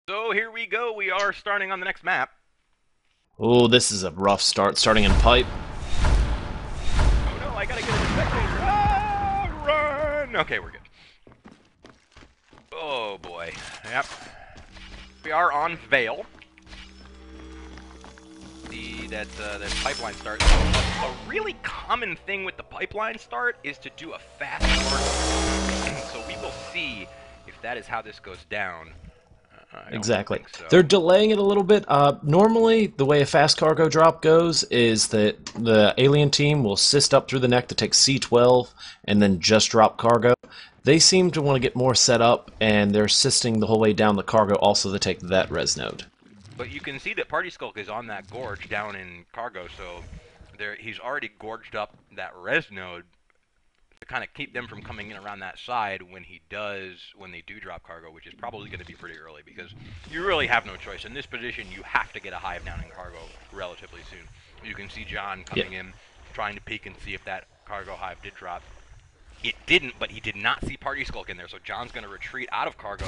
So here we go. We are starting on the next map. Oh, this is a rough start, starting in pipe. Oh no, I gotta get a spectator. Ah, run! Okay, we're good. Oh boy. Yep. We are on Vale. That pipeline start. A really common thing with the pipeline start is to do a fast start. So we will see if that is how this goes down. I don't Exactly. think They're so. delaying it a little bit. Normally, the way a fast cargo drop goes is that the alien team will assist up through the neck to take C-12 and then just drop cargo. They seem to want to get more set up, and they're assisting the whole way down the cargo also to take that res node. But you can see that Party Skulk is on that gorge down in cargo, so he's already gorged up that res node to kind of keep them from coming in around that side when they do drop cargo, which is probably going to be pretty early because you really have no choice. In this position, you have to get a hive down in cargo relatively soon. You can see John Yeah. coming in, trying to peek and see if that cargo hive did drop. It didn't, but he did not see Party Skulk in there, so John's going to retreat out of cargo,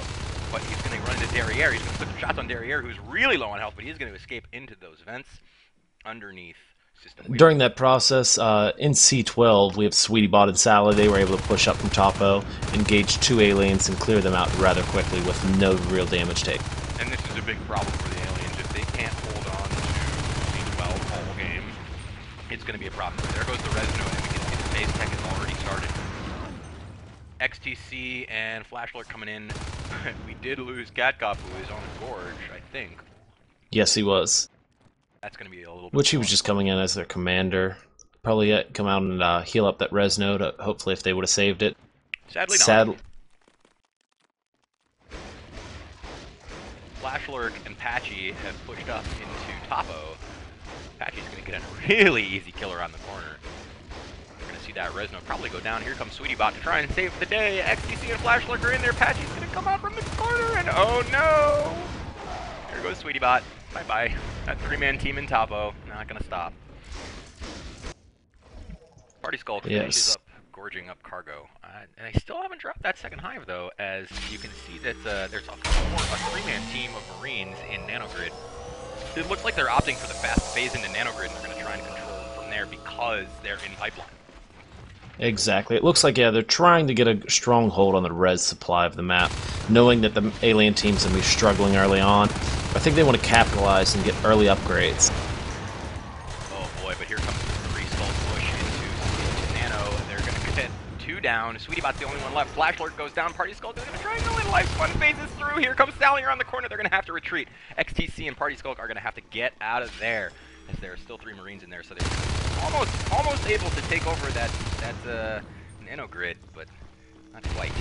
but he's going to run into Derriere. He's going to put some shots on Derriere, who's really low on health, but he's going to escape into those vents underneath system waypoint. During that process, in C-12, we have Sweetie Bot and Sally. They were able to push up from Topo, engage two aliens, and clear them out rather quickly with no real damage taken. And this is a big problem for the aliens. If they can't hold on to C-12 all game, it's going to be a problem. There goes the res node, and we can see the phase tech has already started. XTC and Flash Alert coming in. We did lose Catcop, who is on the gorge, I think. Yes, he was. That's going to be a little bit. Which he was just coming in as their commander. Probably come out and heal up that res node, hopefully if they would have saved it. Sadly not. Flash Lurk and Patchy have pushed up into Topo. Patchy's going to get a really easy kill around the corner. We're going to see that res node probably go down. Here comes Sweetie Bot to try and save the day. XTC and Flash Lurk are in there. Patchy's going to come out from the corner, and oh no! Here goes Sweetie Bot. Bye-bye. That three-man team in Topo. Not going to stop. Party Skulk finishes up gorging up cargo. And I still haven't dropped that second hive, though, as you can see that there's a three-man team of Marines in Nanogrid. It looks like they're opting for the fast phase into Nanogrid, and they're going to try and control them from there because they're in pipeline. Exactly. It looks like, yeah, they're trying to get a strong hold on the res supply of the map, knowing that the alien team's going to be struggling early on. I think they want to capitalize and get early upgrades. Oh boy, but here comes the Result push into Nano. They're going to get two down. Sweetie Bot's the only one left. Flash Lord goes down. Party Skulk is going to try and go in. Life One phases through. Here comes Sally around the corner. They're going to have to retreat. XTC and Party Skulk are going to have to get out of there, as there are still three Marines in there, so they're almost able to take over that Nano grid, but not quite.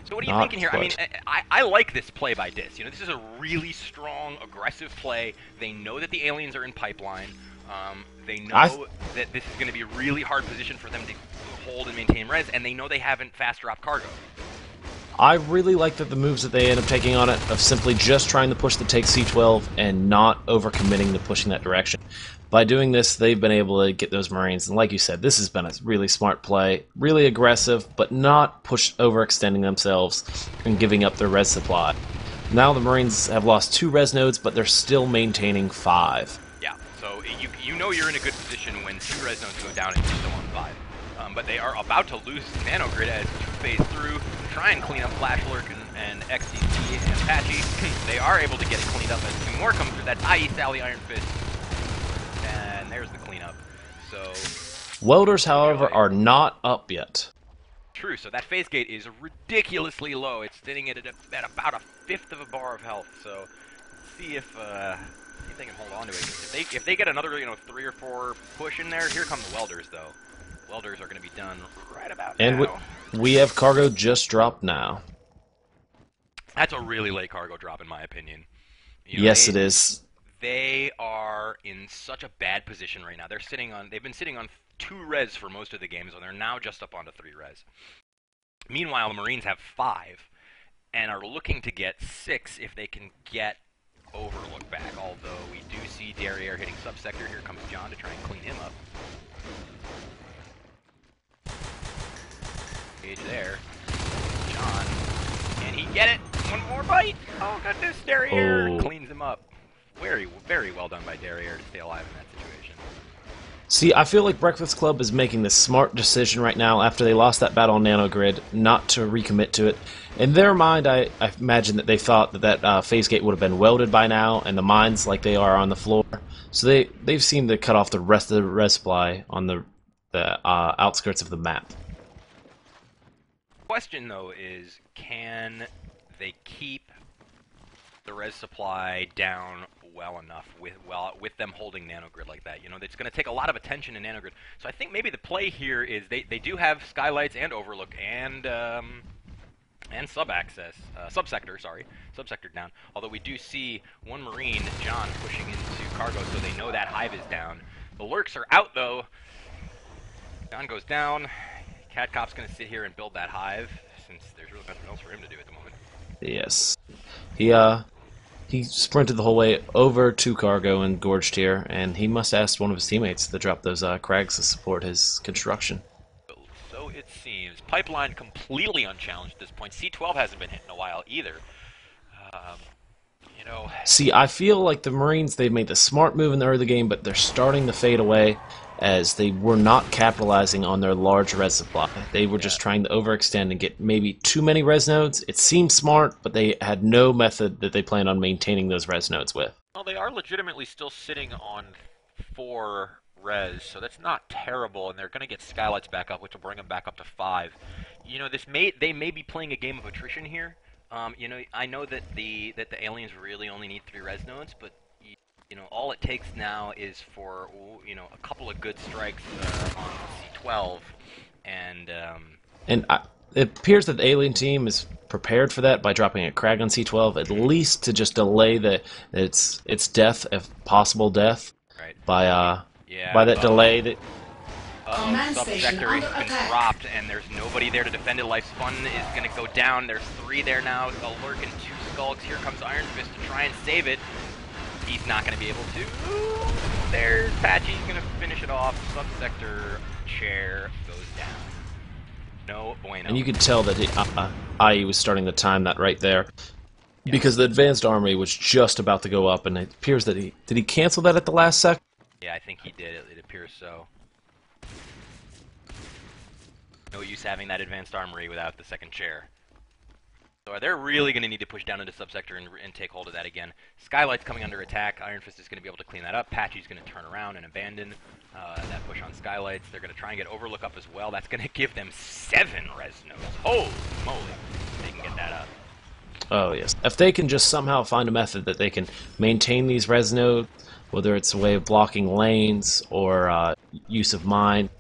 So what are you thinking here? I mean, I like this play by Dis. You know, this is a really strong, aggressive play. They know that the aliens are in pipeline. They know that this is going to be a really hard position for them to hold and maintain res, and they know they haven't fast dropped cargo. I really like that the moves that they end up taking on it of simply just trying to push the take C-12 and not overcommitting to pushing that direction. By doing this, they've been able to get those Marines, and like you said, this has been a really smart play, really aggressive, but not overextending themselves and giving up their res supply. Now the Marines have lost 2 res nodes, but they're still maintaining 5. Yeah, so you know you're in a good position when 2 res nodes go down and you're still on 5. But they are about to lose Nano Grid as 2 phase through, try and clean up Flash Lurk and XTC and Patchy. They are able to get it cleaned up as 2 more come through. That's IE Sally Iron Fist. And there's the cleanup. So Welders, however, are not up yet. True, so that phase gate is ridiculously low. It's sitting at about a fifth of a bar of health. So see if they can hold on to it. If they get another 3 or 4 push in there, here come the Welders though. Welders are going to be done right about now. And we have cargo just dropped now. That's a really late cargo drop in my opinion. Yes, it is. They are in such a bad position right now. They've been sitting on 2 res for most of the games, and they're now just up onto 3 res. Meanwhile, the Marines have 5, and are looking to get 6 if they can get Overlook back, although we do see Derriere hitting subsector. Here comes John to try and clean him up. Page there. John, can he get it? One more bite. Oh goodness, Derriere Oh. cleans him up. Very, very well done by Derriere to stay alive in that situation. See, I feel like Breakfast Club is making the smart decision right now after they lost that battle on Nanogrid not to recommit to it. In their mind, I imagine that they thought that phase gate would have been welded by now, and the mines like they are on the floor. So they've seemed to cut off the rest of the res supply on the outskirts of the map. Question though is, can they keep the res supply down well enough with them holding Nanogrid like that? You know, it's going to take a lot of attention in Nanogrid. So I think maybe the play here is they do have skylights and overlook and sub-access, subsector down. Although we do see one Marine, John, pushing into cargo, so they know that hive is down. The lurks are out though. John goes down. Cat Cop's going to sit here and build that hive, since there's really nothing else for him to do at the moment. Yes. He sprinted the whole way over to cargo and gorged here, and he must have asked one of his teammates to drop those crags to support his construction. So it seems. Pipeline completely unchallenged at this point. C-12 hasn't been hit in a while either. You know... See, I feel like the Marines, they've made the smart move in the early game, but they're starting to fade away as they were not capitalizing on their large res supply. They were just trying to overextend and get maybe too many res nodes. It seemed smart, but they had no method that they planned on maintaining those res nodes with. Well, they are legitimately still sitting on 4 res, so that's not terrible, and they're going to get skylights back up, which will bring them back up to 5. You know, they may be playing a game of attrition here. You know, I know that the aliens really only need 3 res nodes, but you know, all it takes now is for, you know, a couple of good strikes on C-12, and it appears that the alien team is prepared for that by dropping a crag on C-12, at least to just delay its death, if possible death, right. by that delay. That subsector has been dropped, and there's nobody there to defend it. Life's Fun is going to go down. There's 3 there now. A lurk and 2 skulks. Here comes Iron Fist to try and save it. He's not going to be able to. There's Patchy's going to finish it off. Subsector chair goes down. No bueno. And you could tell that IE was starting to time that right there, because the advanced armory was just about to go up, and it appears that did he cancel that at the last second? Yeah, I think he did. It appears so. No use having that advanced armory without the second chair. So they're really going to need to push down into subsector and take hold of that again. Skylight's coming under attack. Iron Fist is going to be able to clean that up. Patchy's going to turn around and abandon that push on Skylights. They're going to try and get Overlook up as well. That's going to give them 7 res nodes. Holy moly. They can get that up. Oh, yes. If they can just somehow find a method that they can maintain these res nodes, whether it's a way of blocking lanes or use of mine,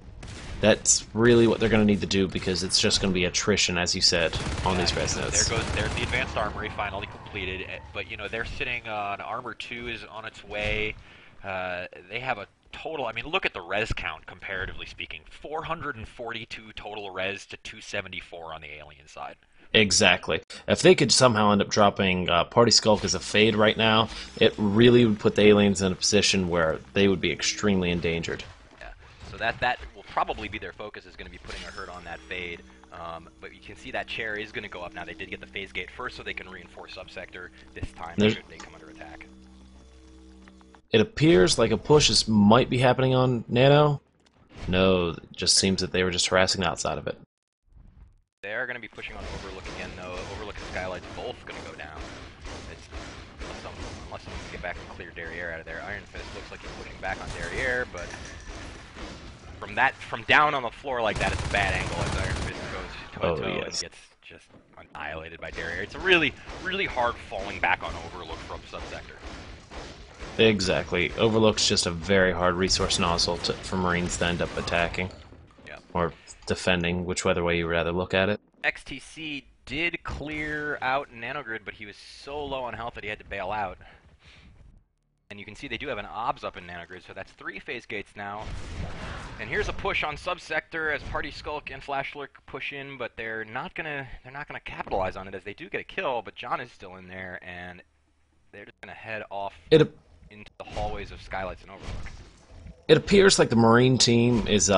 that's really what they're going to need to do, because it's just going to be attrition, as you said, on these res nodes. There's the advanced armory finally completed, but you know, they're sitting on armor 2 is on its way. They have a total, I mean, look at the res count comparatively speaking. 442 total res to 274 on the alien side. Exactly. If they could somehow end up dropping Party Skulk as a fade right now, it really would put the aliens in a position where they would be extremely endangered. Yeah. So that will probably be their focus, is going to be putting a hurt on that fade. But you can see that chair is going to go up now. They did get the phase gate first, so they can reinforce subsector this time should they come under attack. It appears like a push might be happening on Nano. No, it just seems that they were just harassing the outside of it. They are going to be pushing on Overlook again, though. Overlook and Skylight's both going to go down. Unless someone can get back and clear Derriere out of there. Iron Fist looks like he's pushing back on Derriere, but from down on the floor like that, it's a bad angle as Iron Fist goes toe-to-toe and gets just annihilated by Derriere. It's a really, really hard falling back on Overlook from subsector. Exactly. Overlook's just a very hard resource nozzle for Marines to end up attacking. Yeah. Or defending, whichever way you rather look at it. XTC did clear out Nanogrid, but he was so low on health that he had to bail out. And you can see they do have an OBS up in Nanogrid, so that's 3 phase gates now. And here's a push on subsector as Party Skulk and Flashlurk push in, but they're not gonna capitalize on it as they do get a kill, but John is still in there, and they're just gonna head off into the hallways of Skylights and Overlook. It appears like the Marine team is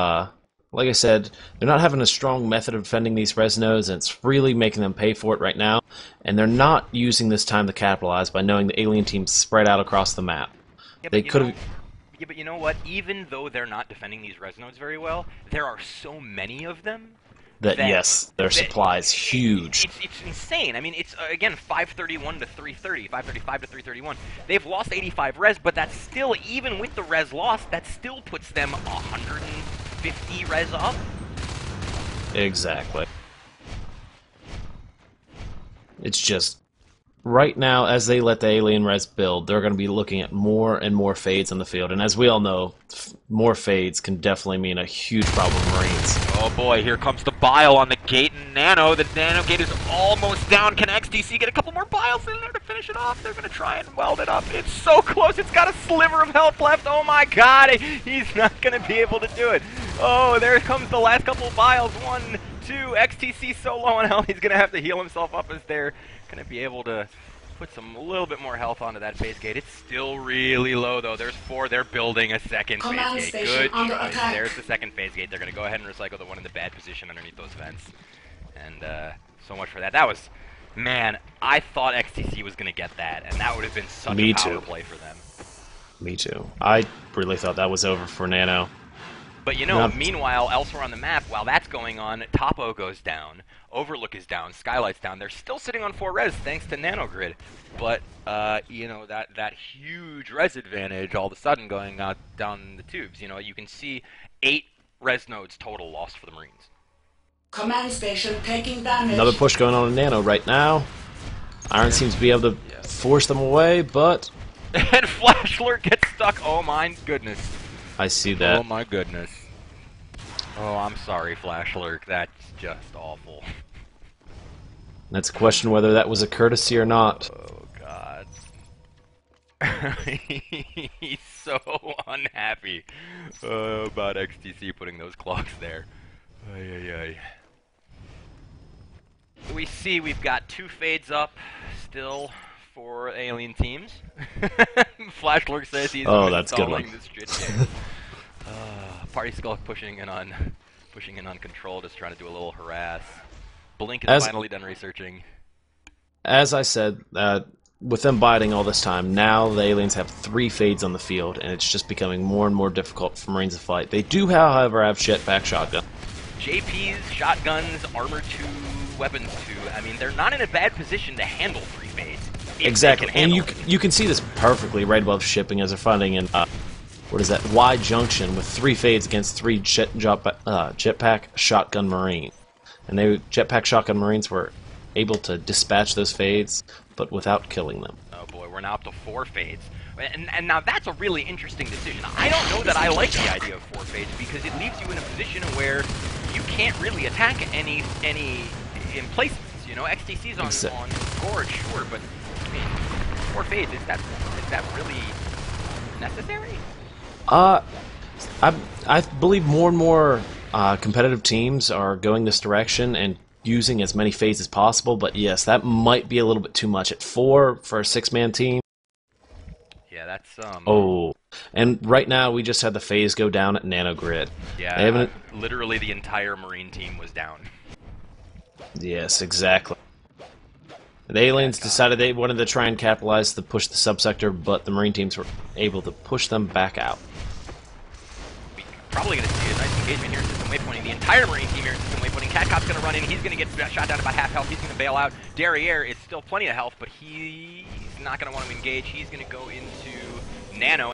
Like I said, they're not having a strong method of defending these res nodes, and it's really making them pay for it right now. And they're not using this time to capitalize by knowing the alien team's spread out across the map. Yeah, They but could have. yeah, but you know what? Even though they're not defending these res nodes very well, there are so many of them Yes, their supply is huge. It's insane. I mean, it's again 531 to 330, 535 to 331. They've lost 85 res, but that's still, even with the res lost, that still puts them 150 res up. Exactly. It's just right now, as they let the alien res build, they're going to be looking at more and more fades on the field. And as we all know, more fades can definitely mean a huge problem for Marines. Oh boy, here comes the bile on the gate, and Nano. The Nano gate is almost down. Can XTC get a couple more biles in there to finish it off? They're going to try and weld it up. It's so close. It's got a sliver of health left. Oh my god, he's not going to be able to do it. Oh, there comes the last couple biles. 1, 2, XTC so low on health, he's going to have to heal himself up as they're going to be able to put a little bit more health onto that phase gate. It's still really low, though. There's 4. They're building a second phase gate. Good choice. There's the second phase gate. They're going to go ahead and recycle the one in the bad position underneath those vents. And so much for that. That was... Man, I thought XTC was going to get that, and that would have been such a power play for them. Me too. I really thought that was over for Nano. But you know, meanwhile, elsewhere on the map, while that's going on, Topo goes down, Overlook is down, Skylight's down. They're still sitting on 4 res thanks to Nanogrid. But, you know, that huge res advantage all of a sudden going out down the tubes. You know, you can see 8 res nodes total lost for the Marines. Command station taking damage. Another push going on in Nano right now. Iron seems to be able to force them away, but... And Flash Alert gets stuck. Oh my goodness. I see that. Oh my goodness. Oh, I'm sorry, Flash Alert. That's just awful. That's a question whether that was a courtesy or not. Oh, God. He's so unhappy about XTC putting those clocks there. Ay, ay, ay. We see we've got 2 fades up still for alien teams. Flash Alert says he's installing this shit game. Party Skull pushing in on control, just trying to do a little harass. Blink is finally done researching. As I said, with them biding all this time, now the aliens have 3 fades on the field, and it's just becoming more and more difficult for Marines to fight. They do, however, have jetpack shotgun. JP's, shotguns, armor 2, weapons 2. I mean, they're not in a bad position to handle 3 fades. Exactly, and you can see this perfectly right above shipping as they're finding in what is that, Y junction with 3 fades against 3 jetpack shotgun marine. And jetpack shotgun marines were able to dispatch those fades, but without killing them. Oh boy, we're now up to 4 fades. And now that's a really interesting decision. I don't know that I like the idea of 4 fades because it leaves you in a position where you can't really attack any emplacements. You know, XTC's on Gorge, sure, but I mean, 4 fades, is that really necessary? I believe more and more competitive teams are going this direction and using as many fades as possible, but yes, that might be a little bit too much at 4 for a 6-man team. Yeah, that's Oh, and right now we just had the phase go down at Nanogrid. Yeah, literally the entire Marine team was down. Yes, exactly. The aliens decided they wanted to try and capitalize to push the subsector, but the Marine teams were able to push them back out. We're probably going to see a nice engagement here in system waypointing. The entire Marine team here in system waypointing. Catcop's going to run in. He's going to get shot down about half health. He's going to bail out. Derriere is still plenty of health, but he's not going to want to engage. He's going to go into Nano.